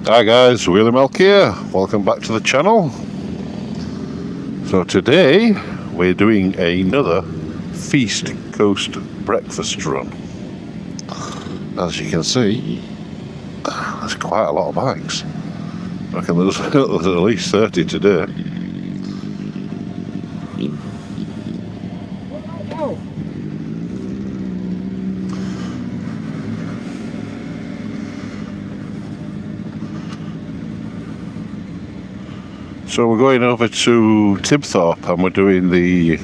Hi guys, Wheelie Milk here. Welcome back to the channel. So today we're doing another Feast Coast breakfast run. As you can see, there's quite a lot of bikes. I reckon there's at least 30 today. So we're going over to Tibthorpe and we're doing the,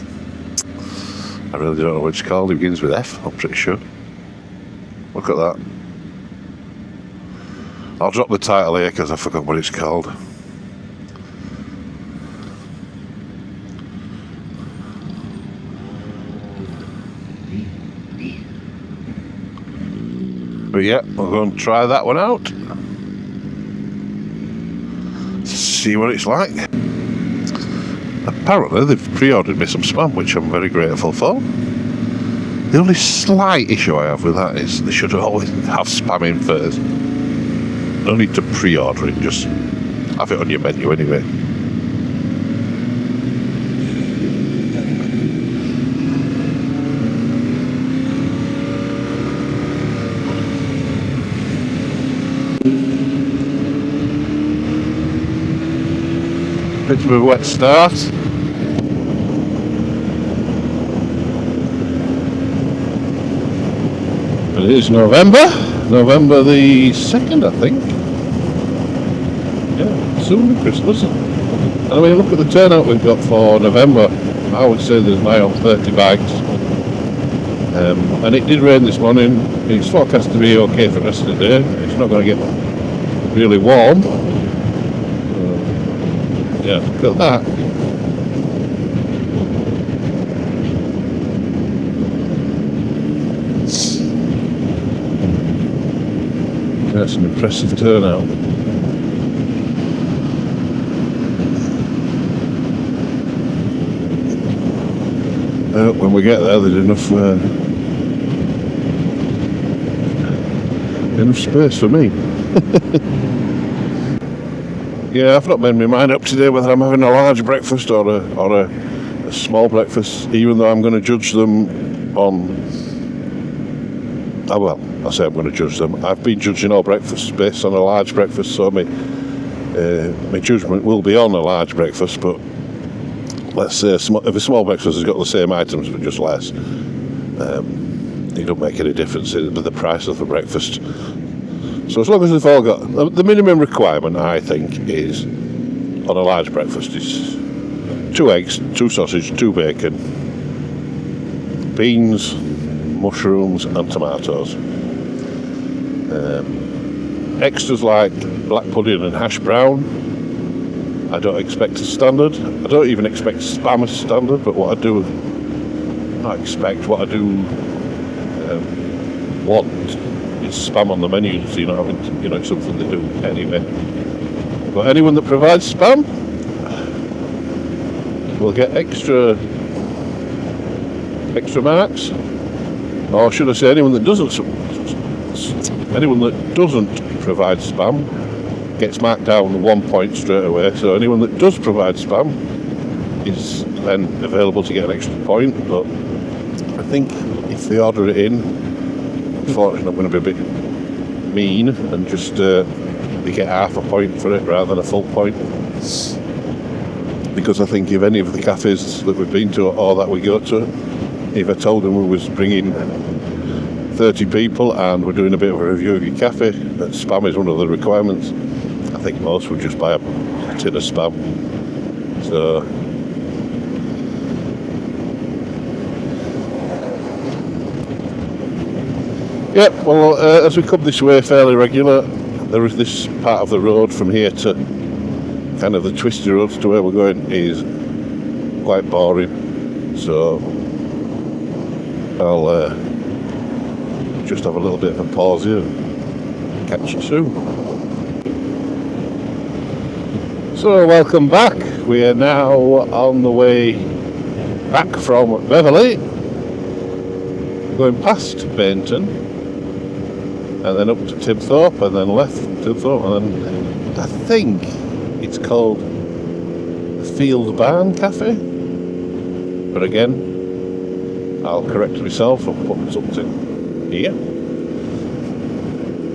I really don't know what it's called, it begins with F, I'm pretty sure. Look at that. I'll drop the title here because I forgot what it's called. But yeah, we're going to try that one out. See what it's like. Apparently they've pre-ordered me some spam, which I'm very grateful for. The only slight issue I have with that is they should always have spam in first. No need to pre-order it, just have it on your menu anyway. Bit of a wet start. It is November the 2nd, I think. Yeah, soon Christmas. And I mean, look at the turnout we've got for November. I would say there's nigh on 30 bikes. And it did rain this morning. It's forecast to be okay for the rest of the day. It's not going to get really warm. Yeah, look at that. That's an impressive turnout. When we get there, there's enough space for me. Yeah, I've not made my mind up today whether I'm having a large breakfast or a small breakfast, even though I'm going to judge them on... Oh well, I say I'm going to judge them. I've been judging all breakfasts based on a large breakfast, so my judgment will be on a large breakfast, but let's say if a small breakfast has got the same items but just less, it don't make any difference with the price of the breakfast. So as long as they've all got... The minimum requirement, I think, is on a large breakfast is 2 eggs, 2 sausage, 2 bacon, beans, mushrooms and tomatoes. Extras like black pudding and hash brown, I don't expect as standard. I don't even expect spam as standard, but what I do want is spam on the menu, so it's something to do anyway. But anyone that provides spam will get extra marks, or should I say, anyone that doesn't provide spam gets marked down 1 point straight away. So anyone that does provide spam is then available to get an extra point. But I think if they order it in, unfortunately I'm going to be a bit mean and just they get half a point for it rather than a full point, because I think if any of the cafes that we've been to or that we go to, if I told them we was bringing 30 people and we're doing a bit of a review of your cafe, that spam is one of the requirements, I think most would just buy a tin of spam. So yeah, well, as we come this way fairly regular, there is this part of the road from here to kind of the twisty roads to where we're going is quite boring, so I'll just have a little bit of a pause here and catch you soon. So welcome back. We are now on the way back from Beverley, going past Bainton. and then up to Tibthorpe, and then left from Tibthorpe, and then I think it's called the Field Barn Cafe. But again, I'll correct myself and put something here,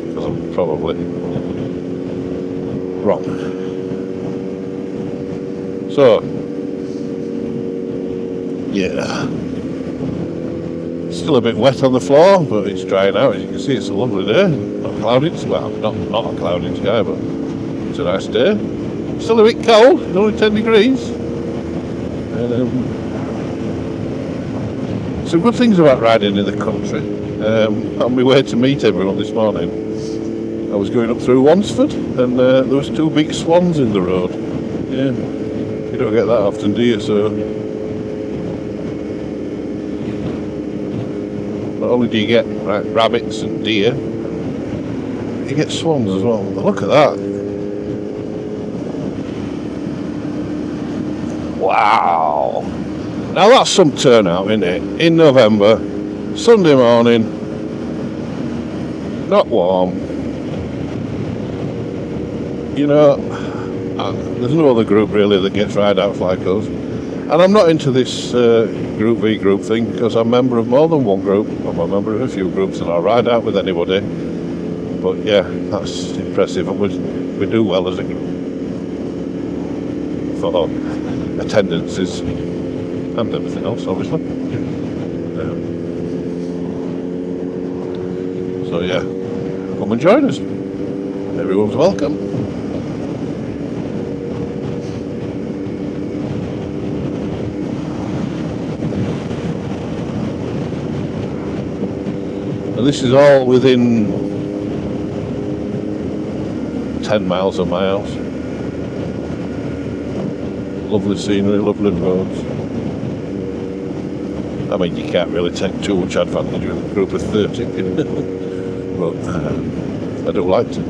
because I'm probably wrong. So, yeah, still a bit wet on the floor, but it's drying out. As you can see, it's a lovely day. Not cloudy, well, not a cloudy sky, but it's a nice day. Still a bit cold, it's only 10 degrees. Some good things about riding in the country. On my way to meet everyone this morning, I was going up through Wansford, and there was 2 big swans in the road. Yeah, you don't get that often, do you? So not only do you get rabbits and deer, you get swans as well. But look at that! Wow! Now that's some turnout, isn't it? In November, Sunday morning, not warm. You know, there's no other group really that gets ride-outs like us. And I'm not into this group v group thing, because I'm a member of more than one group. I'm a member of a few groups, and I'll ride out with anybody. But yeah, that's impressive, and we do well as a group for attendances and everything else, obviously. So yeah, come and join us. Everyone's welcome. And this is all within 10 miles of my house. Lovely scenery, lovely roads. I mean, you can't really take too much advantage of a group of 30, but I do like to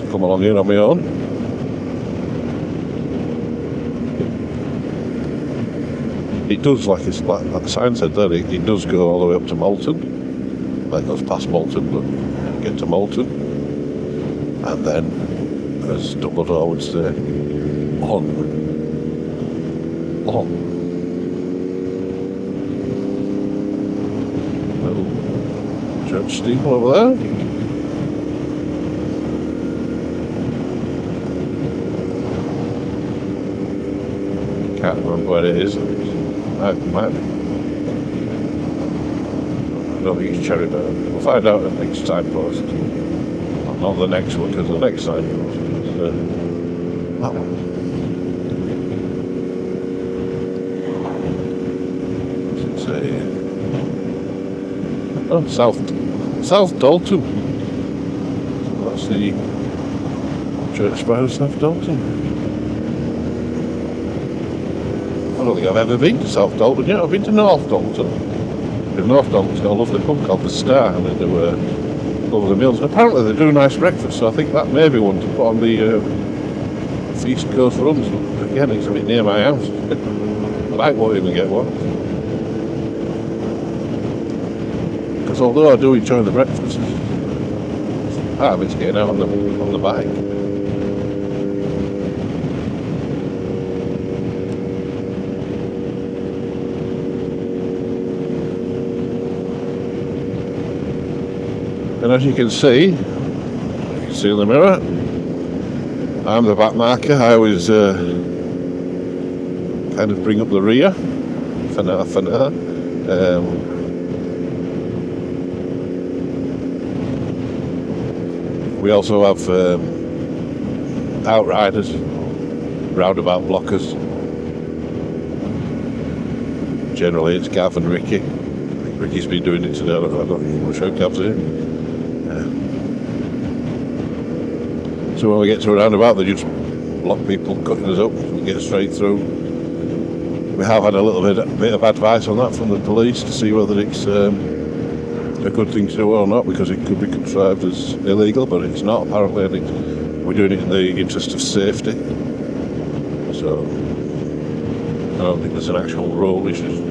come along here on my own. It does, like the sign said there, it does go all the way up to Malton. It goes past Malton, but you get to Malton, and then, as Dumbledore would say, on. Little church steeple over there. Can't remember where it is. Might be. I don't think it's Cherryburn. We'll find out at the next signpost. Not the next one, because the next signpost is that one. What's it say? Oh, South Dalton. That's the church spire of South Dalton. I don't think I've ever been to South Dalton yet. I've been to North Dalton. In North Dalton's got a lovely pub called The Star, and they do lovely meals. Apparently they do nice breakfast, so I think that may be one to put on the East Coast runs. Again, it's a bit near my house. I won't even get one. Because although I do enjoy the breakfast, part of it's getting out on the bike. And as you can see in the mirror, I'm the back marker. I always kind of bring up the rear for now. We also have outriders, roundabout blockers. Generally it's Gav and Ricky. I think Ricky's been doing it today. I don't show Gav's here. So when we get to a roundabout, they just block people cutting us up, so we get straight through. We have had a little bit of advice on that from the police to see whether it's a good thing to do or not, because it could be contrived as illegal, but it's not apparently, and we're doing it in the interest of safety. So I don't think there's an actual rule. It's just,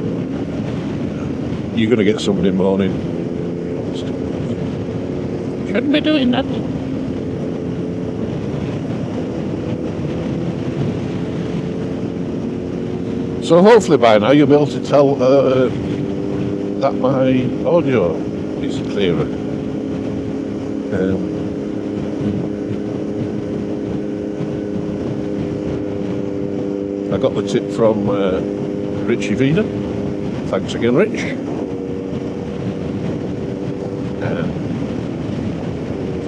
you're going to get somebody moaning. shouldn't be doing that. So hopefully by now you'll be able to tell that my audio is clearer. I got the tip from Richie Vida. Thanks again, Rich.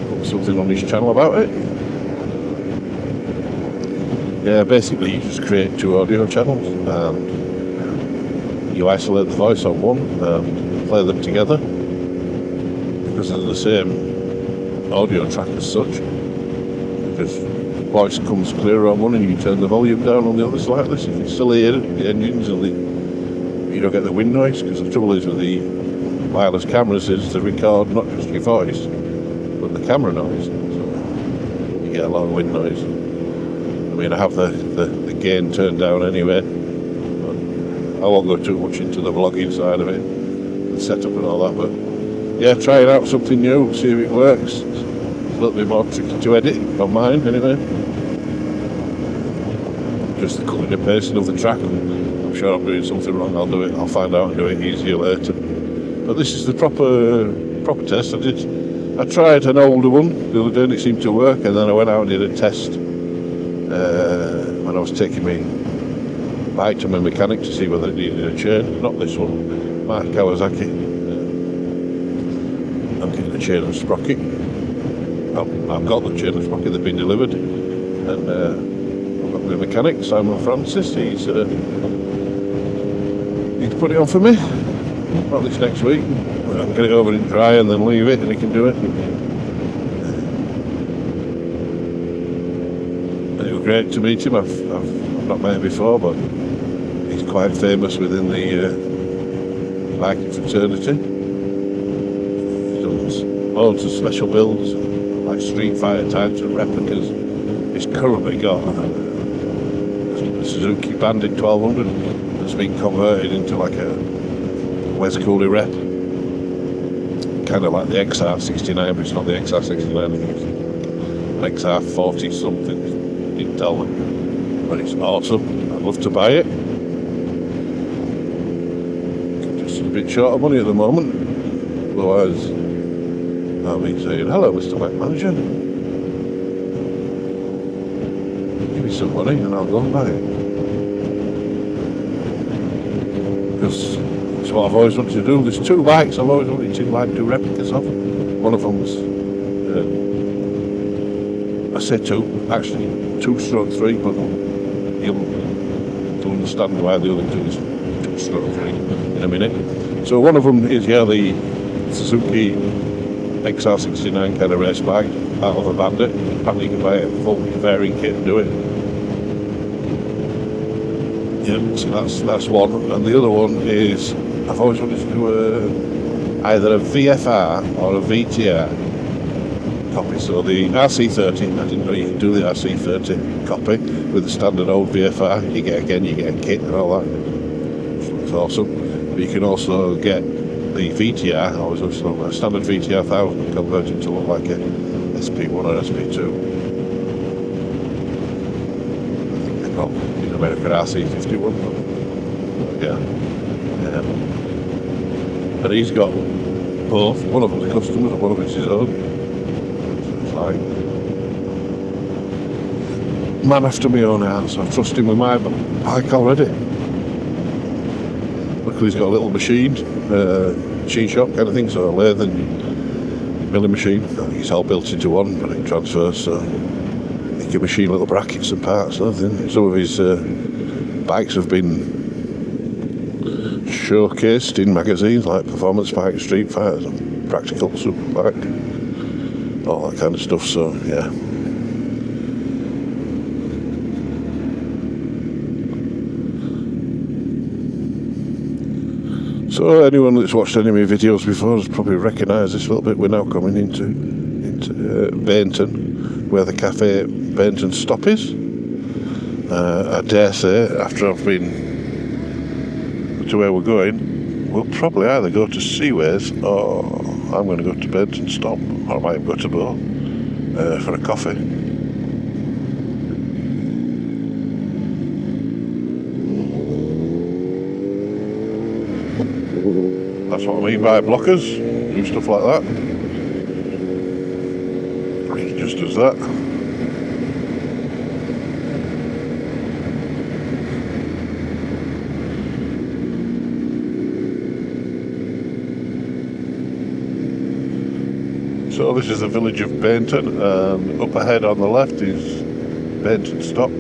Put something on his channel about it. Yeah, basically you just create 2 audio channels and you isolate the voice on one and play them together because they're the same audio track as such. Because voice comes clearer on one and you turn the volume down on the other slightly, so you can still hear the engines and you don't get the wind noise, because the trouble is with the wireless cameras is to record not just your voice but the camera noise, so you get a lot of wind noise. I mean, I have the gain turned down anyway, but I won't go too much into the vlogging side of it, the setup and all that, but yeah, trying out something new, see if it works. It's a little bit more tricky to edit on mine anyway. Just the cutting and pasting of the track. I'm sure I'm doing something wrong, I'll find out and do it easier later. But this is the proper test. I tried an older one the other day and it seemed to work, and then I went out and did a test when I was taking my bike to my mechanic to see whether it needed a chain. Not this one, my Kawasaki. I'm getting a chain and sprocket. I've got the chain and sprocket, they've been delivered, and I've got my mechanic Simon Francis. He's put it on for me. Not this next week. I'll get it over and dry and then leave it, and he can do it. And it was great to meet him. I've not met him before, but he's quite famous within the biking fraternity. He's done loads of special builds, like Street Fighter types and replicas. He's currently got a Suzuki Bandit 1200 that's been converted into like a Wes Cooley rep, kind of like the XR69, but it's not the XR69, I think it's an XR40 something, didn't tell me, but it's awesome. I'd love to buy it. Just a bit short of money at the moment, otherwise I'll be saying, hello Mr. Bike Manager, give me some money and I'll go and buy it. Because it's what I've always wanted to do. There's 2 bikes I've always wanted to do replicas of. One of them's I say 2, actually 2/3, but you'll understand why the other 2 is 2/3 in a minute. So one of them is the Suzuki XR69 kind of race bike out of a Bandit. Apparently you can buy a full fairing kit and do it. Yeah, so that's one, and the other one is I've always wanted to do either a VFR or a VTR copy. So the RC30, I didn't know you could do the RC30 copy with the standard old VFR. You get a kit and all that, which looks awesome. But you can also get the VTR, or a standard VTR 1000 converted to look like a SP1 or SP2. In American RC51, yeah. But he's got both. One of them's a customer's and one of it's his own. So it's like man after my own heart, so I trust him with my bike already. Luckily he's got a little machine shop kind of thing, so a lathe and milling machine. I think it's all built into one, but it transfers, so you can machine little brackets and parts and everything. Some of his bikes have been showcased in magazines like Performance Bike, Street Fighters and Practical Superbike, all that kind of stuff, so yeah. So anyone that's watched any of my videos before has probably recognised this a little bit. We're now coming into Bainton, where the Cafe Bainton stop is. I dare say, after I've been to where we're going, we'll probably either go to Seaways or I'm going to go to Benton Stop, or I might go to Bow for a coffee. That's what I mean by blockers. Do stuff like that. It just does that. So this is the village of Benton, and up ahead on the left is Benton Stop.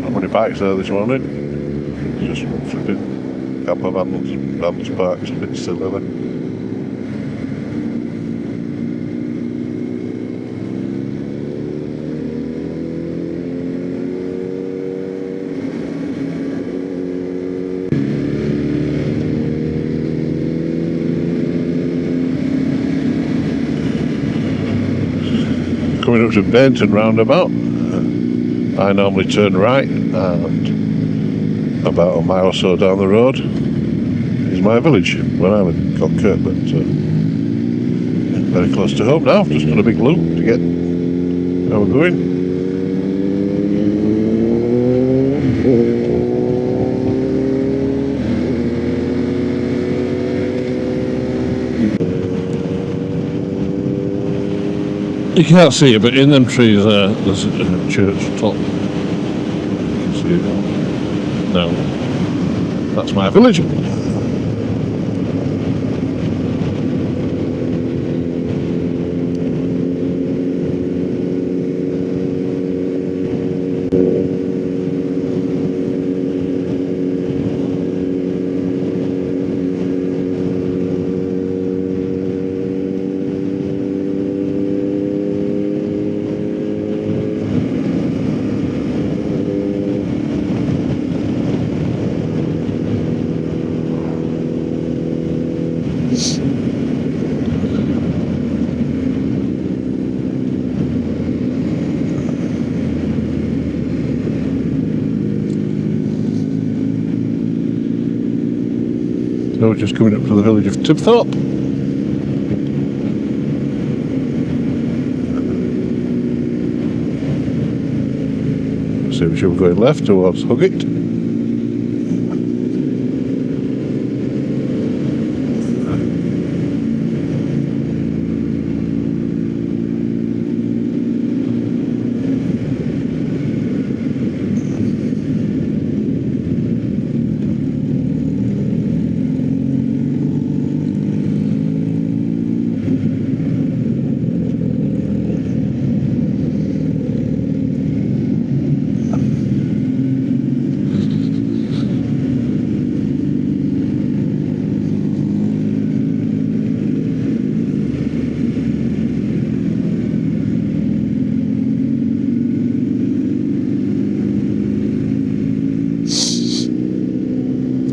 Not many bikes there this morning. Just flipping camper vans parked, a bit silly there. Coming up to Benton roundabout, I normally turn right, and about a mile or so down the road is my village where I live, Cockurt, but very close to home now. Just done a big loop to get where we're going. You can't see it, but in them trees there's a church top. You can see it now. That's my village. So we're just coming up to the village of Tibthorpe. So we should be going left towards Huggett.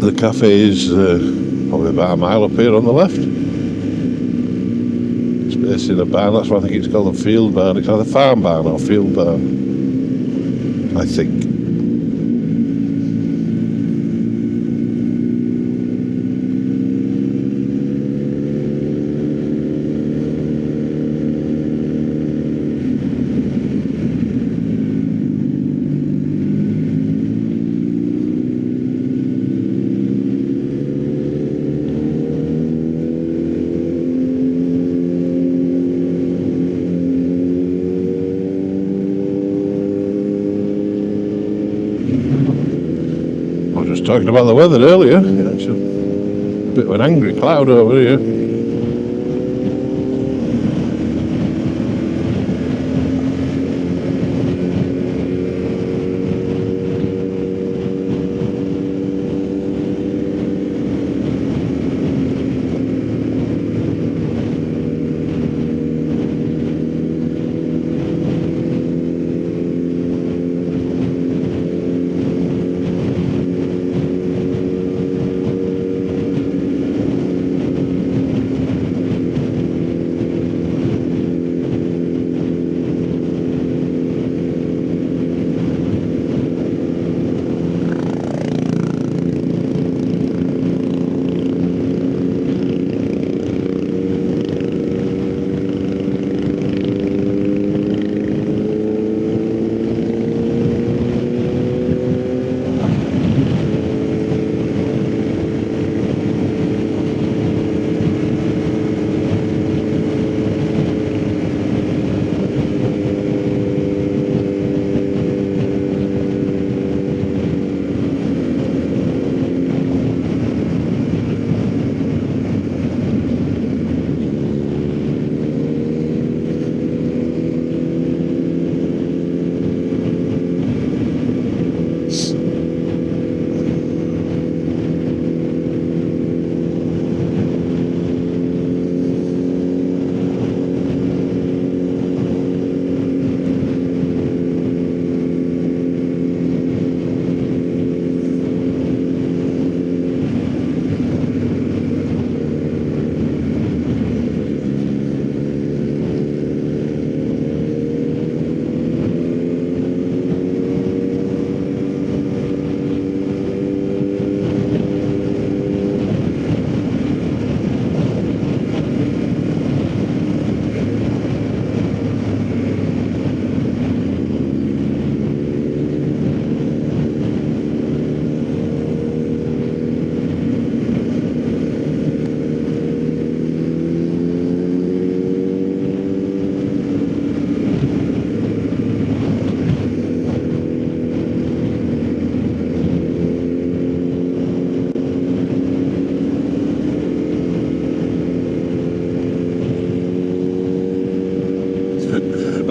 The cafe is probably about a mile up here on the left. It's based in a barn, that's why I think it's called a field barn. It's either farm barn or field barn, I think. Talking about the weather earlier, it's a bit of an angry cloud over here.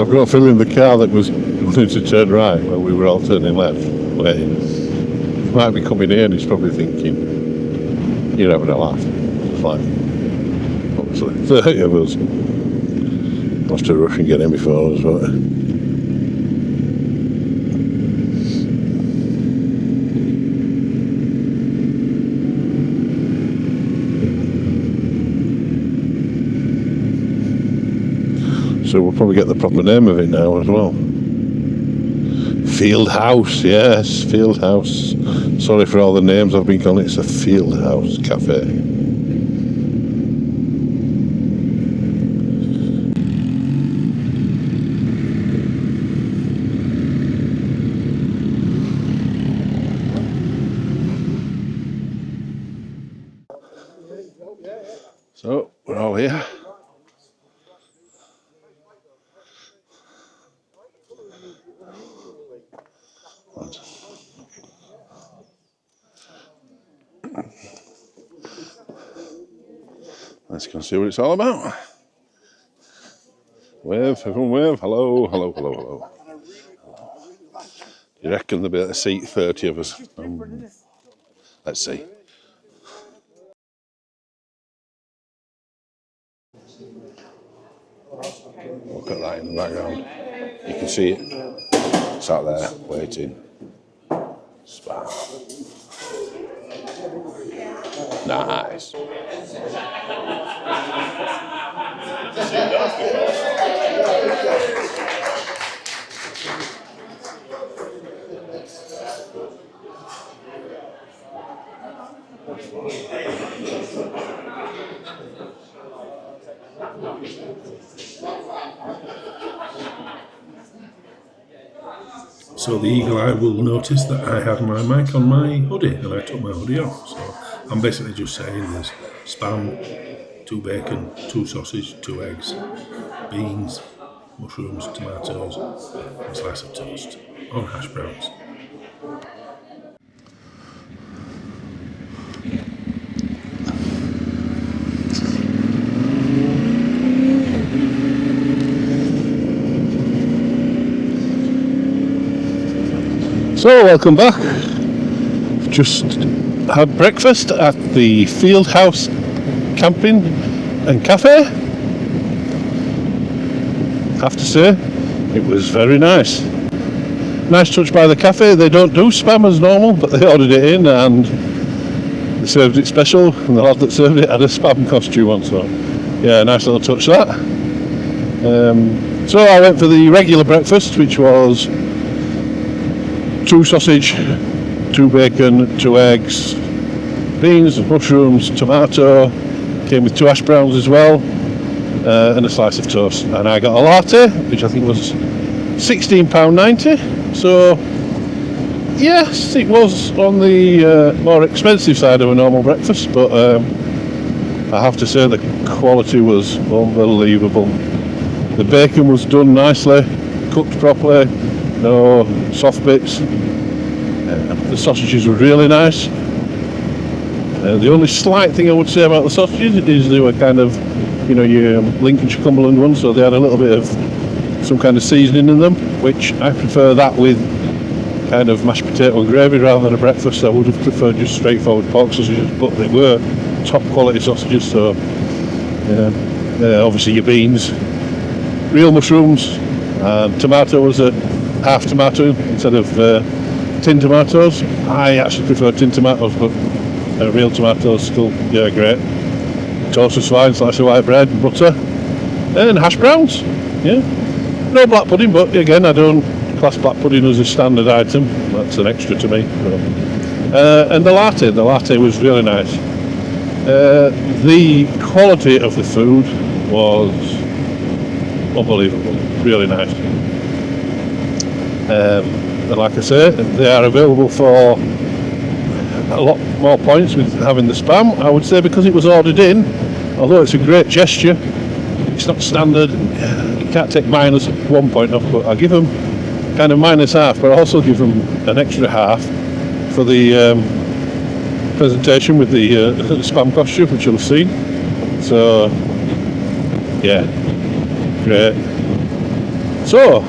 I've got a feeling the car that was wanting to turn right when we were all turning left, waiting, might be coming in. He's probably thinking, you're having a laugh. It's like, obviously, 30 of us. Must have rush and get in before us, won't it? So we'll probably get the proper name of it now as well. Field House, yes, Field House. Sorry for all the names I've been calling it. It's a Field House Cafe. So we're all here. Let's go see what it's all about. Wave, everyone wave. Hello, hello, hello, hello. You reckon there'll be able to seat 30 of us? Let's see. Look at that in the background. You can see it. Sat there, waiting. Spam. Nice. So the eagle eye will notice that I had my mic on my hoodie and I took my hoodie off. So I'm basically just saying there's spam, 2 bacon, 2 sausage, 2 eggs, beans, mushrooms, tomatoes, and a slice of toast on hash browns. So welcome back. Just had breakfast at the Field House Camping and Cafe. Have to say, it was very nice. Nice touch by the cafe. They don't do spam as normal, but they ordered it in and they served it special, and the lad that served it had a spam costume on, so yeah, nice little touch that. So I went for the regular breakfast, which was 2 sausage, 2 bacon, 2 eggs, beans, mushrooms, tomato, came with 2 hash browns as well, and a slice of toast. And I got a latte, which I think was £16.90. So yes, it was on the more expensive side of a normal breakfast, but I have to say the quality was unbelievable. The bacon was done nicely, cooked properly, no soft bits. The sausages were really nice. The only slight thing I would say about the sausages is they were kind of, you know, your Lincolnshire Cumberland ones, so they had a little bit of some kind of seasoning in them, which I prefer that with kind of mashed potato and gravy rather than a breakfast. I would have preferred just straightforward pork sausages, but they were top quality sausages. So obviously your beans, real mushrooms, and tomato was a half tomato instead of tin tomatoes. I actually prefer tin tomatoes, but real tomatoes still, yeah, great. Toast was fine, slice of white bread, butter, and hash browns. Yeah, no black pudding, but again, I don't class black pudding as a standard item. That's an extra to me. And the latte was really nice. The quality of the food was unbelievable, really nice. And like I say, they are available for a lot more points with having the spam, I would say, because it was ordered in. Although it's a great gesture, it's not standard. You can't take minus 1 point off, but I give them kind of minus half, but I also give them an extra half for the presentation with the spam costume, which you'll have seen. So yeah, great. So,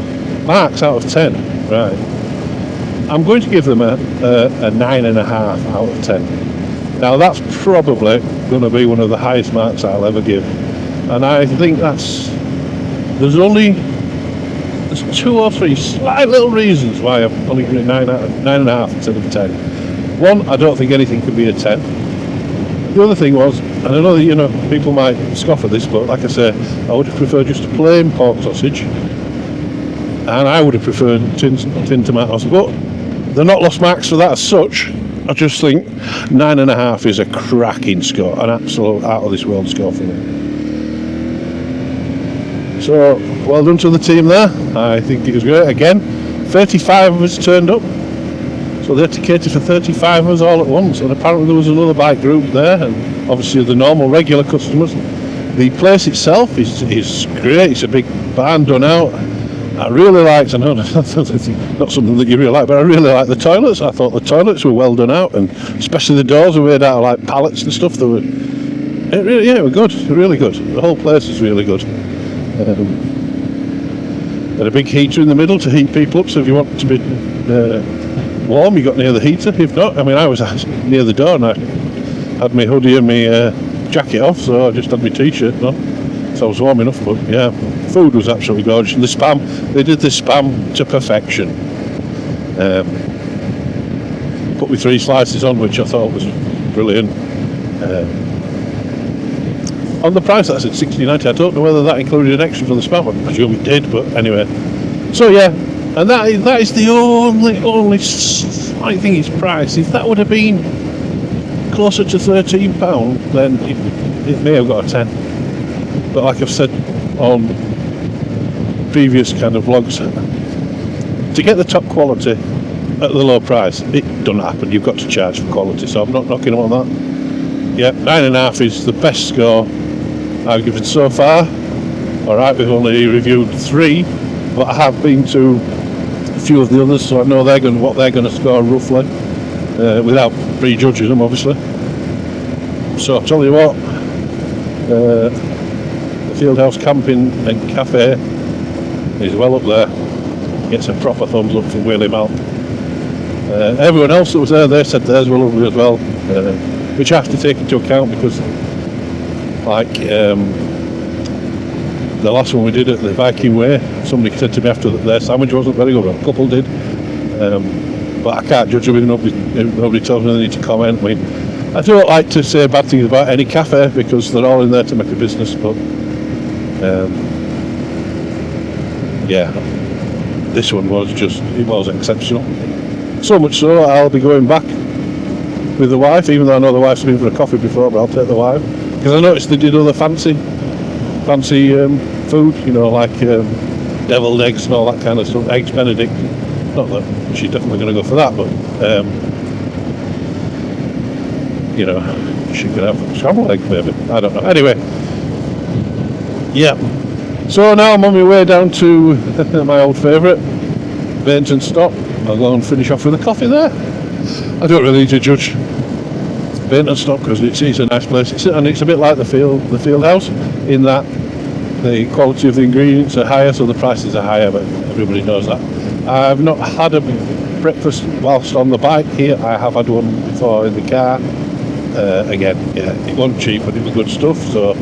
marks out of 10, right. I'm going to give them a 9.5 out of 10. Now that's probably going to be one of the highest marks I'll ever give. And I think there's 2 or 3 slight little reasons why I'm only giving it 9.5 instead of 10. One, I don't think anything can be a 10. The other thing was, and I know that people might scoff at this, but like I say, I would have preferred just a plain pork sausage, and I would have preferred tin tomatoes, but they're not lost marks for that as such. I just think 9.5 is a cracking score, an absolute out of this world score for me. So well done to the team there. I think it was great. Again, 35 of us turned up. So they had to cater for 35 of us all at once, and apparently there was another bike group there, and obviously the normal regular customers. The place itself is great. It's a big barn done out. I really liked, I know that's not something that you really like, but I really liked the toilets. I thought the toilets were well done out, and especially the doors were made out of like pallets and stuff. They were good, really good. The whole place is really good. Had a big heater in the middle to heat people up, so if you want to be warm, you got near the heater. If not, I mean, I was near the door and I had my hoodie and my jacket off, so I just had my t-shirt on, so I was warm enough. But yeah, food was absolutely gorgeous. And the spam, they did the spam to perfection. Put me 3 slices on, which I thought was brilliant. On the price, that said $16.90. I don't know whether that included an extra for the spam. I presume it did, but anyway. So yeah, and that is the only slight thing is price. If that would have been closer to £13, then it may have got a 10. But like I've said on previous kind of vlogs, to get the top quality at the low price, it doesn't happen. You've got to charge for quality. So I'm not knocking them on that. Yeah, 9.5 is the best score I've given so far. Alright, we've only reviewed 3, but I have been to a few of the others, so I know what they're going to score roughly, without prejudging them, obviously. So I'll tell you what, the Fieldhouse Camping and Cafe is well up there. Gets a proper thumbs up from Wheelie Mal. Everyone else that was there, they said theirs were lovely as well, which I have to take into account because, like the last one we did at the Viking Way, somebody said to me after that their sandwich wasn't very good. Well, a couple did, but I can't judge them if nobody tells me they need to comment. I mean, I don't like to say bad things about any cafe because they're all in there to make a business, but yeah, this one was exceptional. So much so I'll be going back with the wife, even though I know the wife's been for a coffee before, but I'll take the wife because I noticed they did other fancy food, like deviled eggs and all that kind of stuff, eggs Benedict. Not that she's definitely going to go for that, but she could have scrambled eggs maybe, I don't know. Anyway, yeah, so now I'm on my way down to my old favourite, Bainton Stop. I'll go and finish off with a coffee there. I don't really need to judge Bainton Stop because it's a nice place, and it's a bit like the field house in that the quality of the ingredients are higher, so the prices are higher, but everybody knows that. I've not had a breakfast whilst on the bike here. I have had one before in the car. Again, yeah, it wasn't cheap, but it was good stuff. So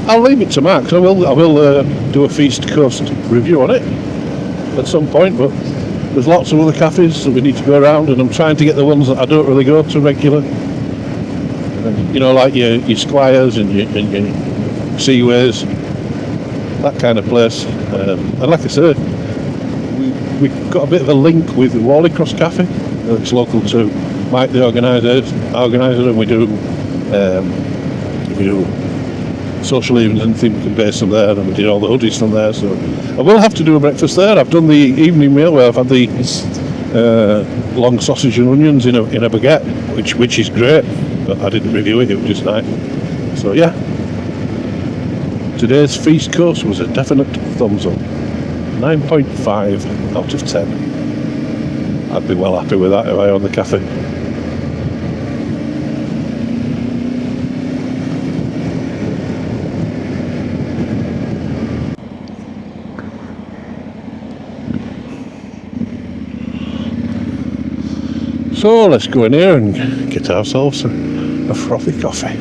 I'll leave it to Mark. So I will do a Feast Coast review on it at some point. But there's lots of other cafes that we need to go around, and I'm trying to get the ones that I don't really go to regular. Like your Squires and your Seaways, that kind of place. And like I said, we've got a bit of a link with Wally Cross Cafe. It's local to Mike, the organizer, and we do social evenings and things and base from there, and we did all the hoodies from there. So I will have to do a breakfast there. I've done the evening meal where I've had the long sausage and onions in a baguette, which is great. But I didn't review it. It was just nice. So yeah, today's Feast Course was a definite thumbs up. 9.5 out of 10. I'd be well happy with that if I owned the cafe. So let's go in here and get ourselves a frothy coffee.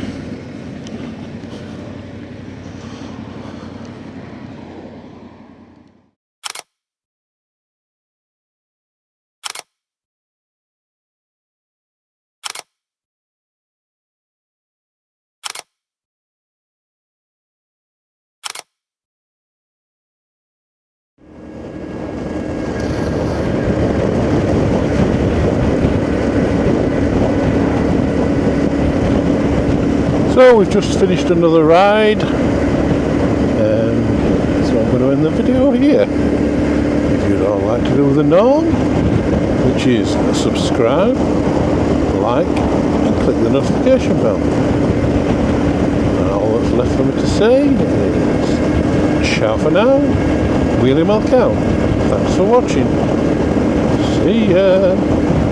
So we've just finished another ride, so I'm going to end the video here. If you'd all like to do the norm, which is subscribe, like and click the notification bell. And all that's left for me to say is ciao for now, Wheelie Milk out. Thanks for watching. See ya.